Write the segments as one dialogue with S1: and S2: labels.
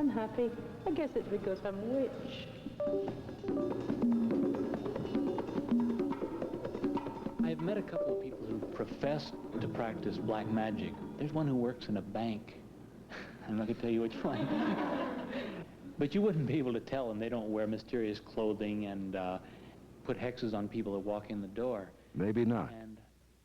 S1: unhappy. I guess it's because I'm a witch.
S2: I've met a couple of people who profess to practice black magic. There's one who works in a bank. I'm not going to tell you which one. But you wouldn't be able to tell them. They don't wear mysterious clothing and put hexes on people that walk in the door.
S3: Maybe not.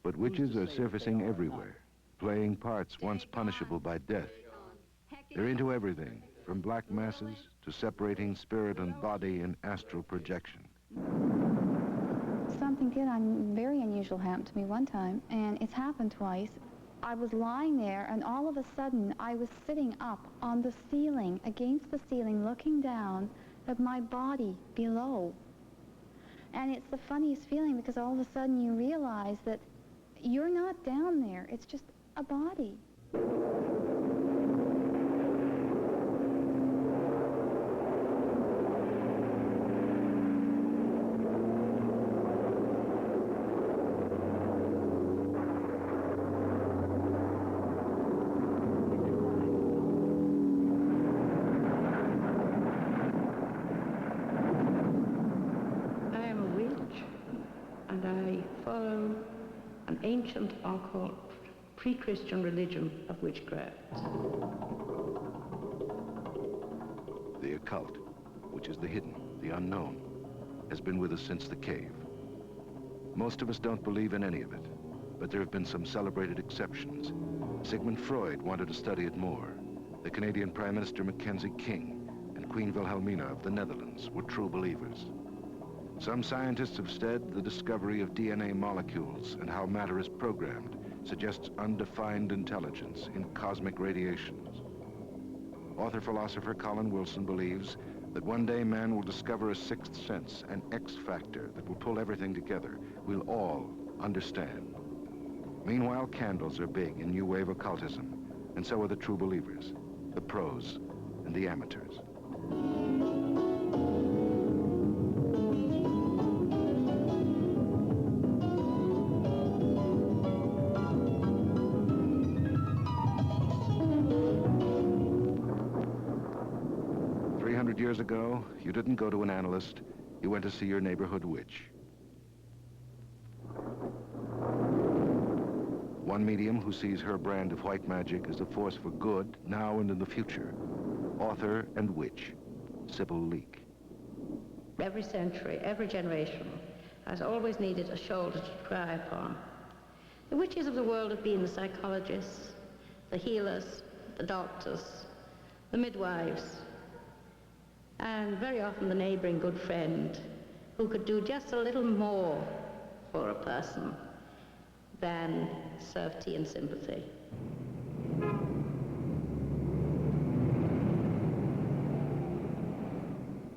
S3: But witches are surfacing everywhere, playing parts once punishable by death. They're into everything, from black masses to separating spirit and body in astral projection.
S4: Something very unusual happened to me one time, and it's happened twice. I was lying there, and all of a sudden, I was sitting up on the ceiling, against the ceiling, looking down at my body below. And it's the funniest feeling, because all of a sudden you realize that you're not down there. It's just a body.
S1: Ancient occult pre-Christian religion of witchcraft.
S3: The occult, which is the hidden, the unknown, has been with us since the cave. Most of us don't believe in any of it, but there have been some celebrated exceptions. Sigmund Freud wanted to study it more. The Canadian Prime Minister Mackenzie King and Queen Wilhelmina of the Netherlands were true believers. Some scientists have said the discovery of DNA molecules and how matter is programmed suggests undefined intelligence in cosmic radiations. Author-philosopher Colin Wilson believes that one day man will discover a sixth sense, an X factor that will pull everything together. We'll all understand. Meanwhile, candles are big in new wave occultism, and so are the true believers, the pros and the amateurs. 300 years ago, you didn't go to an analyst, you went to see your neighborhood witch. One medium who sees her brand of white magic as a force for good, now and in the future. Author and witch, Sybil Leek.
S5: Every century, every generation has always needed a shoulder to cry upon. The witches of the world have been the psychologists, the healers, the doctors, the midwives, and very often the neighboring good friend who could do just a little more for a person than serve tea and sympathy.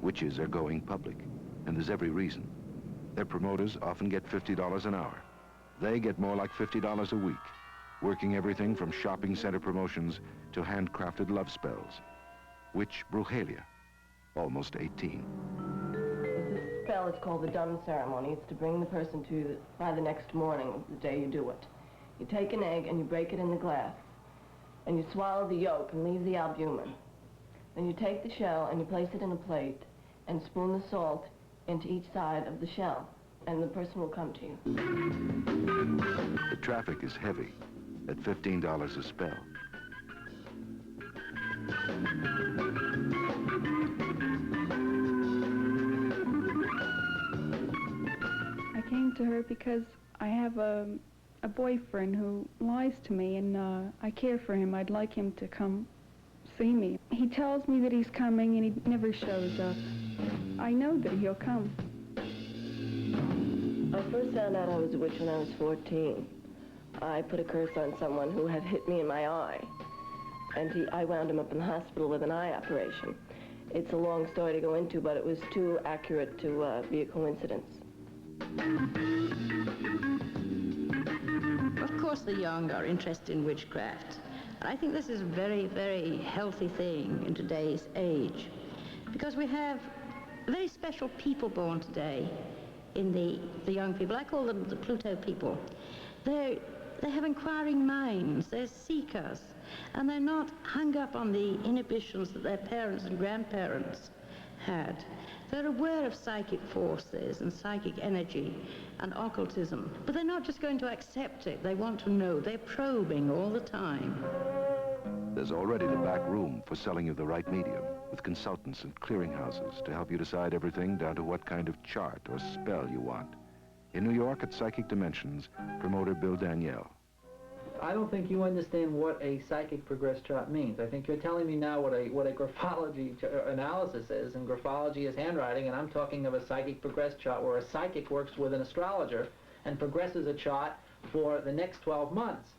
S3: Witches are going public, and there's every reason. Their promoters often get $50 an hour. They get more like $50 a week, working everything from shopping center promotions to handcrafted love spells. Witch Brujelia, almost 18.
S6: This spell is called the done ceremony. It's to bring the person to by the next morning, the day you do it. You take an egg and you break it in the glass, and you swallow the yolk and leave the albumin. Then you take the shell and you place it in a plate and spoon the salt into each side of the shell, and the person will come to you.
S3: The traffic is heavy at $15 a spell.
S7: I came to her because I have a boyfriend who lies to me, and I care for him. I'd like him to come see me. He tells me that he's coming, and he never shows up. I know that he'll come.
S6: I first found out I was a witch when I was 14. I put a curse on someone who had hit me in my eye, and I wound him up in the hospital with an eye operation. It's a long story to go into, but it was too accurate to be a coincidence.
S5: Of course, the young are interested in witchcraft. And I think this is a very, very healthy thing in today's age, because we have very special people born today in the young people. I call them the Pluto people. They're They have inquiring minds, they're seekers, and they're not hung up on the inhibitions that their parents and grandparents had. They're aware of psychic forces and psychic energy and occultism, but they're not just going to accept it. They want to know. They're probing all the time.
S3: There's already the back room for selling you the right medium, with consultants and clearinghouses to help you decide everything down to what kind of chart or spell you want. In New York at Psychic Dimensions, promoter Bill Danielle.
S8: I don't think you understand what a psychic progress chart means. I think you're telling me now what a graphology analysis is, and graphology is handwriting, and I'm talking of a psychic progress chart where a psychic works with an astrologer and progresses a chart for the next 12 months.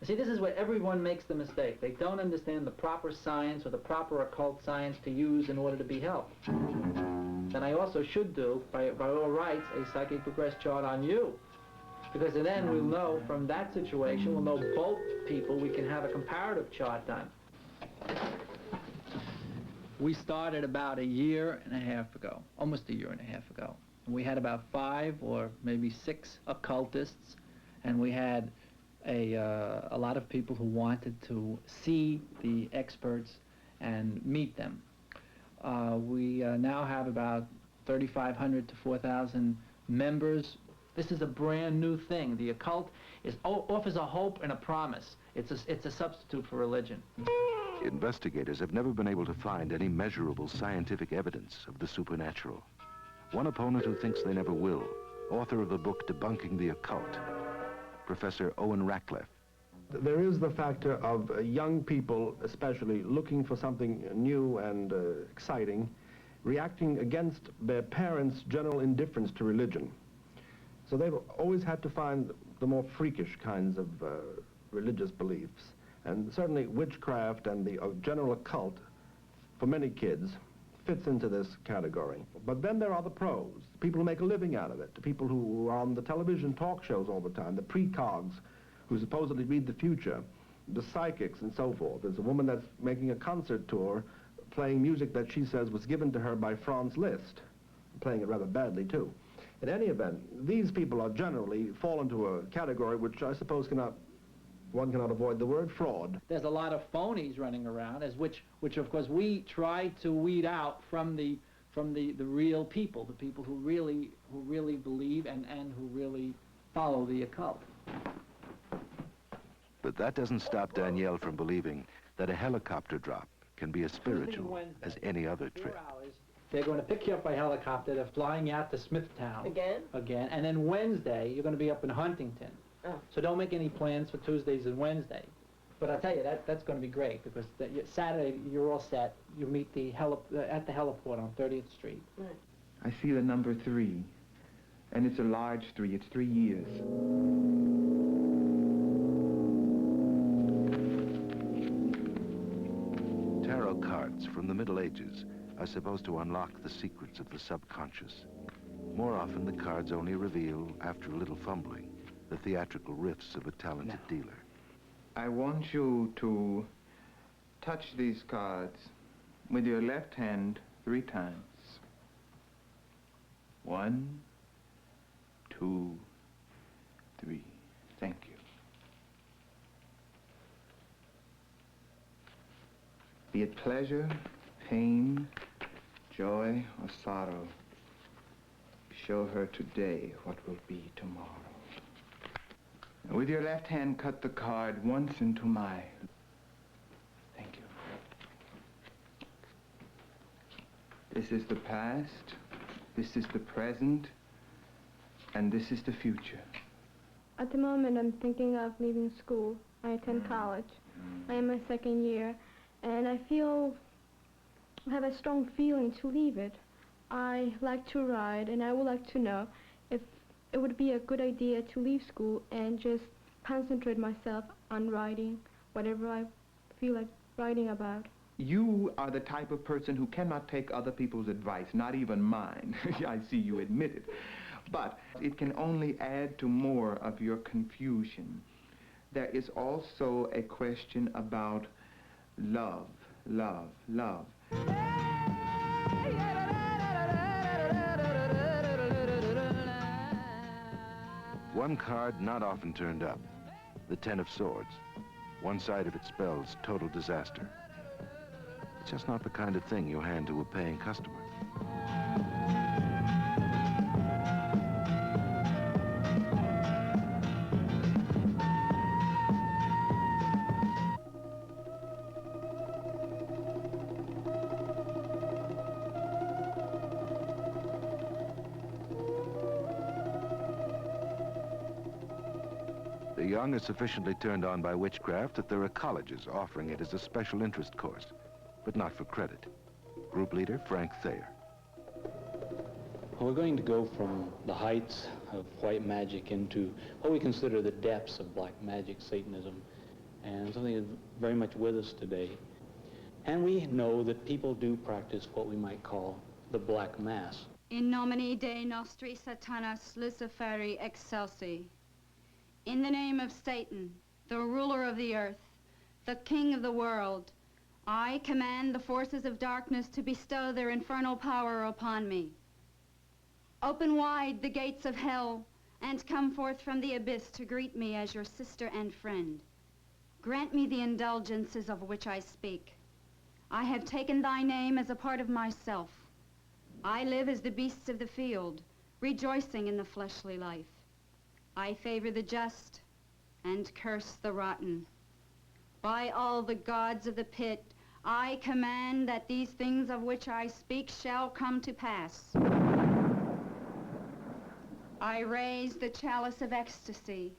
S8: See, this is where everyone makes the mistake. They don't understand the proper science or the proper occult science to use in order to be helped. And I also should do, by all rights, a psychic progress chart on you. Because then we'll know from that situation, we'll know both people, we can have a comparative chart done. We started about a year and a half ago, almost a year and a half ago. And we had about 5 or maybe 6 occultists, and we had a lot of people who wanted to see the experts and meet them. We now have about 3,500 to 4,000 members. This is a brand new thing. The occult offers a hope and a promise. It's a substitute for religion.
S3: Investigators have never been able to find any measurable scientific evidence of the supernatural. One opponent who thinks they never will, author of the book Debunking the Occult, Professor Owen Ratcliffe.
S9: There is the factor of young people, especially, looking for something new and exciting, reacting against their parents' general indifference to religion. So they've always had to find the more freakish kinds of religious beliefs. And certainly witchcraft and the general occult, for many kids, fits into this category. But then there are the pros, people who make a living out of it, the people who are on the television talk shows all the time, the precogs who supposedly read the future, the psychics and so forth. There's a woman that's making a concert tour playing music that she says was given to her by Franz Liszt, playing it rather badly too. In any event, these people are generally fall into a category which I suppose one cannot avoid the word fraud.
S8: There's a lot of phonies running around, which of course we try to weed out from the real people, the people who really believe and who really follow the occult.
S3: But that doesn't stop Danielle from believing that a helicopter drop can be as spiritual as any other trip.
S8: They're going to pick you up by helicopter. They're flying you out to Smithtown.
S6: Again?
S8: Again. And then Wednesday, you're going to be up in Huntington.
S6: Oh.
S8: So don't make any plans for Tuesdays and Wednesdays. But I'll tell you, that's going to be great, because Saturday, you're all set. You meet at the heliport on 30th Street.
S6: Right.
S10: I see the number 3, and it's a large 3. It's 3 years.
S3: Tarot cards from the Middle Ages are supposed to unlock the secrets of the subconscious. More often, the cards only reveal, after a little fumbling, the theatrical riffs of a talented dealer.
S10: I want you to touch these cards with your left hand 3 times. 1, 2, 3. Thank you. Be it pleasure, pain, joy, or sorrow, show her today what will be tomorrow. And with your left hand, cut the card once into my. Thank you. This is the past, this is the present, and this is the future.
S11: At the moment, I'm thinking of leaving school. I attend college. I am my 2nd year, and I have a strong feeling to leave it. I like to write, and I would like to know if it would be a good idea to leave school and just concentrate myself on writing whatever I feel like writing about.
S10: You are the type of person who cannot take other people's advice, not even mine. I see you admit it. But it can only add to more of your confusion. There is also a question about love, love, love.
S3: One card not often turned up. the Ten of Swords. One side of it spells total disaster. It's just not the kind of thing you hand to a paying customer. The young are sufficiently turned on by witchcraft that there are colleges offering it as a special interest course, but not for credit. Group leader Frank Thayer.
S2: Well, we're going to go from the heights of white magic into what we consider the depths of black magic, Satanism, and something that's very much with us today. And we know that people do practice what we might call the Black Mass.
S12: In nomine Dei nostri Satanas Luciferi excelsi. In the name of Satan, the ruler of the earth, the king of the world, I command the forces of darkness to bestow their infernal power upon me. Open wide the gates of hell and come forth from the abyss to greet me as your sister and friend. Grant me the indulgences of which I speak. I have taken thy name as a part of myself. I live as the beasts of the field, rejoicing in the fleshly life. I favor the just and curse the rotten. By all the gods of the pit, I command that these things of which I speak shall come to pass. I raise the chalice of ecstasy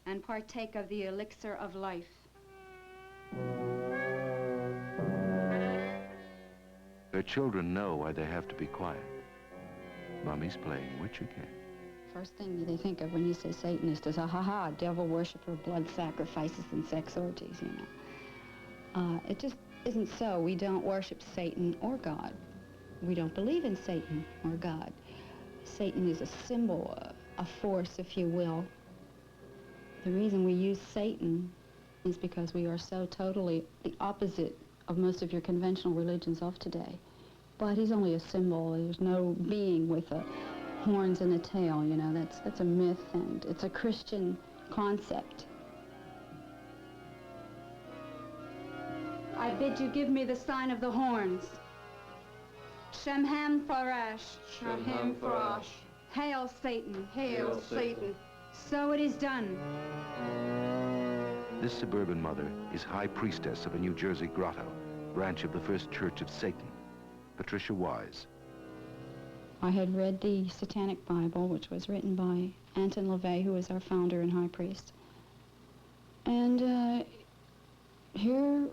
S12: and partake of the elixir of life.
S3: Their children know why they have to be quiet. Mummy's playing witch again.
S12: First thing they think of when you say Satanist is, ha, devil worshiper, blood sacrifices, and sex orgies, you know. It just isn't so. We don't worship Satan or God. We don't believe in Satan or God. Satan is a symbol, a force, if you will. The reason we use Satan is because we are so totally the opposite of most of your conventional religions of today. But he's only a symbol. There's no being with horns and a tail, you know. That's a myth, and it's a Christian concept. I bid you give me the sign of the horns. Shemham Farash.
S13: Shemham Farash.
S12: Hail Satan.
S13: Hail Satan.
S12: So it is done.
S3: This suburban mother is high priestess of a New Jersey grotto, branch of the First Church of Satan, Patricia Wise.
S12: I had read the Satanic Bible, which was written by Anton LaVey, who was our founder and high priest. And here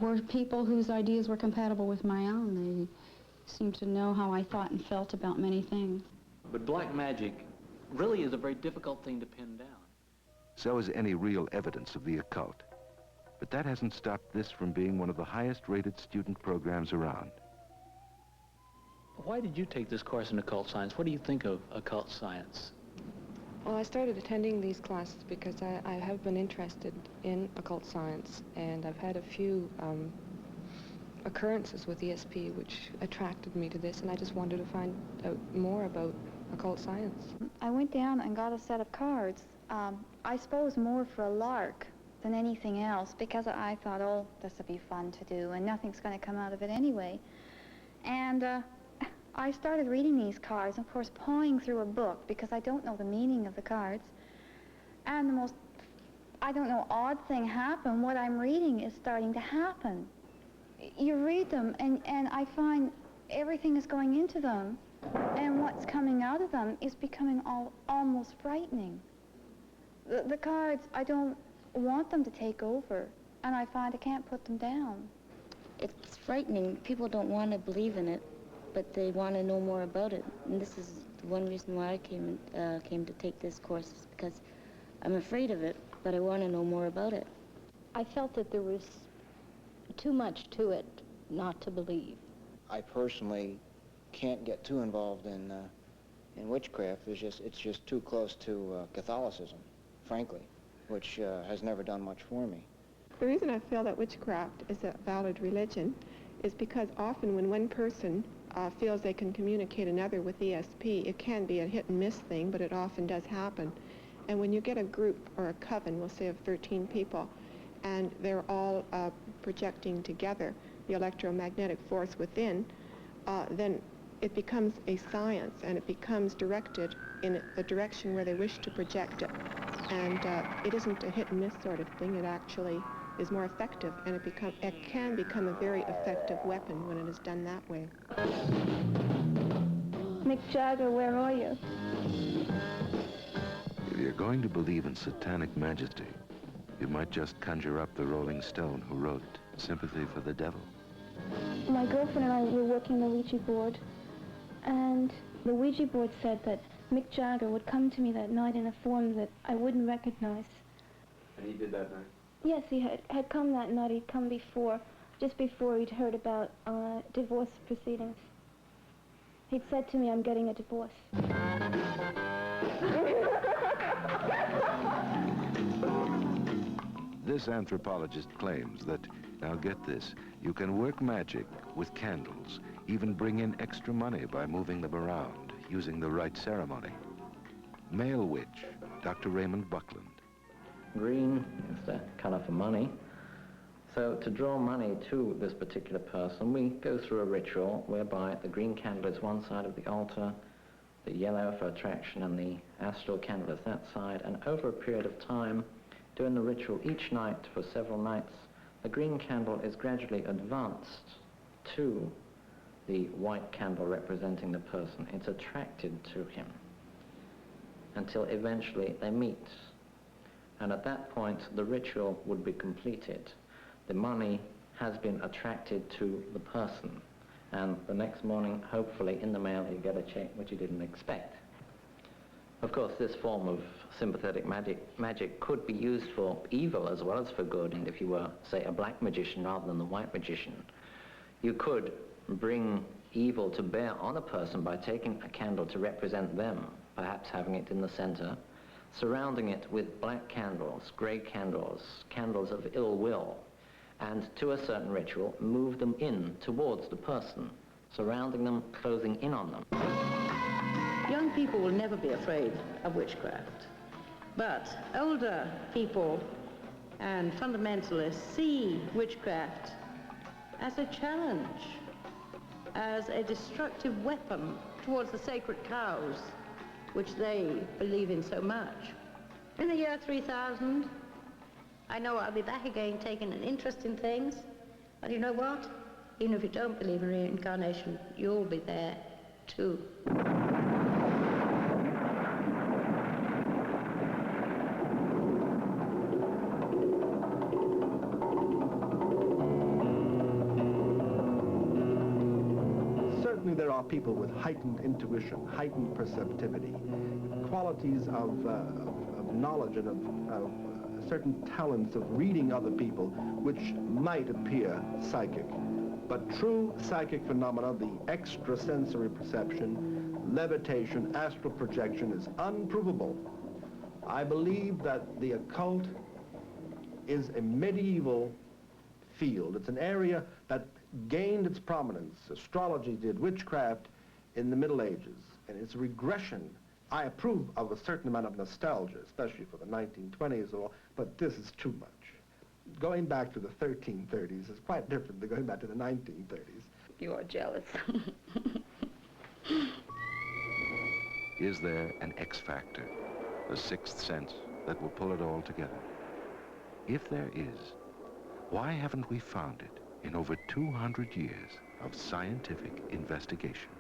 S12: were people whose ideas were compatible with my own. They seemed to know how I thought and felt about many things.
S2: But black magic really is a very difficult thing to pin down.
S3: So is any real evidence of the occult. But that hasn't stopped this from being one of the highest-rated student programs around.
S2: Why did you take this course in occult science? What do you think of occult science?
S14: Well, I started attending these classes because I have been interested in occult science, and I've had a few occurrences with ESP which attracted me to this, and I just wanted to find out more about occult science.
S4: I went down and got a set of cards, I suppose more for a lark than anything else, because I thought, oh, this would be fun to do, and nothing's going to come out of it anyway. And I started reading these cards, of course, pawing through a book, because I don't know the meaning of the cards. And the most, I don't know, odd thing happened. What I'm reading is starting to happen. You read them, and I find everything is going into them, and what's coming out of them is becoming almost frightening. The cards, I don't want them to take over, and I find I can't put them down.
S5: It's frightening. People don't want to believe in it, but they want to know more about it. And this is one reason why I came to take this course, is because I'm afraid of it, but I want to know more about it.
S1: I felt that there was too much to it not to believe.
S15: I personally can't get too involved in witchcraft. It's just too close to Catholicism, frankly, which has never done much for me.
S16: The reason I feel that witchcraft is a valid religion is because often when one person feels they can communicate another with ESP, it can be a hit and miss thing, but it often does happen. And when you get a group or a coven, we'll say of 13 people, and they're all projecting together the electromagnetic force within, then it becomes a science, and it becomes directed in the direction where they wish to project it. And it isn't a hit and miss sort of thing. It actually is more effective, and it can become a very effective weapon when it is done that way.
S11: Mick Jagger, where are you?
S3: If you're going to believe in satanic majesty, you might just conjure up the Rolling Stone who wrote Sympathy for the Devil.
S11: My girlfriend and I were working the Ouija board, and the Ouija board said that Mick Jagger would come to me that night in a form that I wouldn't recognize.
S8: And he did that night?
S11: Yes, he had come that night. He'd come before, just before he'd heard about divorce proceedings. He'd said to me, I'm getting a divorce.
S3: This anthropologist claims that, now get this, you can work magic with candles, even bring in extra money by moving them around, using the right ceremony. Male witch, Dr. Raymond Buckland.
S17: Green is the color for money. So to draw money to this particular person, we go through a ritual whereby the green candle is one side of the altar, the yellow for attraction, and the astral candle is that side. And over a period of time, during the ritual each night for several nights, the green candle is gradually advanced to the white candle representing the person. It's attracted to him until eventually they meet. And at that point, the ritual would be completed. The money has been attracted to the person. And the next morning, hopefully, in the mail, you get a check which you didn't expect. Of course, this form of sympathetic magic could be used for evil as well as for good. And if you were, say, a black magician rather than the white magician, you could bring evil to bear on a person by taking a candle to represent them, perhaps having it in the center, surrounding it with black candles, gray candles, candles of ill will, and to a certain ritual, move them in towards the person, surrounding them, closing in on them.
S5: Young people will never be afraid of witchcraft, but older people and fundamentalists see witchcraft as a challenge, as a destructive weapon towards the sacred cows, which they believe in so much. In the year 3000, I know I'll be back again taking an interest in things, but you know what? Even if you don't believe in reincarnation, you'll be there too.
S9: Certainly there are people with heightened intuition, heightened perceptivity, qualities of knowledge and of certain talents of reading other people which might appear psychic. But true psychic phenomena, the extrasensory perception, levitation, astral projection, is unprovable. I believe that the occult is a medieval field. It's an area that gained its prominence. Astrology did, witchcraft in the Middle Ages, and it's a regression. I approve of a certain amount of nostalgia, especially for the 1920s, but this is too much. Going back to the 1330s is quite different than going back to the 1930s.
S5: You are jealous.
S3: Is there an X factor, the sixth sense, that will pull it all together? If there is, why haven't we found it in over 200 years of scientific investigation?